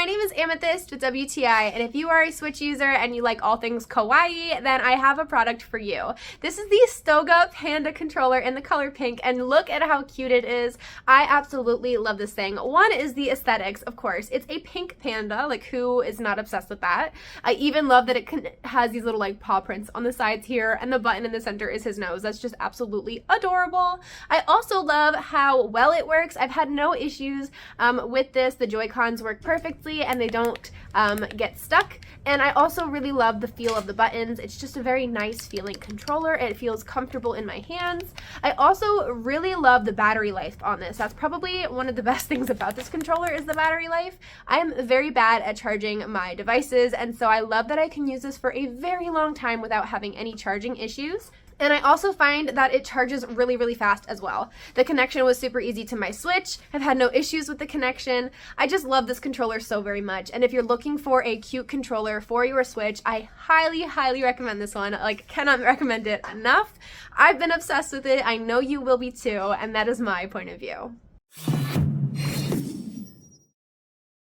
my name is Amethyst with WTI, and if you are a Switch user and you like all things kawaii, then I have a product for you. This is the STOGA Panda controller in the color pink, and look at how cute it is. I absolutely love this thing. One is the aesthetics, of course. It's a pink panda, like who is not obsessed with that? I even love that it has these little like paw prints on the sides here, and the button in the center is his nose. That's just absolutely adorable. I also love how well it works. I've had no issues with this. The Joy-Cons work perfectly and they don't get stuck. And I also really love the feel of the buttons. It's just a very nice feeling controller. It feels comfortable in my hands. I also really love the battery life on this. That's probably one of the best things about this controller is the battery life. I am very bad at charging my devices, and so I love that I can use this for a very long time without having any charging issues. And I also find that it charges really, really fast as well. The connection was super easy to my Switch. I've had no issues with the connection. I just love this controller so very much. And if you're looking for a cute controller for your Switch, I highly, highly recommend this one. Like, cannot recommend it enough. I've been obsessed with it. I know you will be too, and that is my point of view.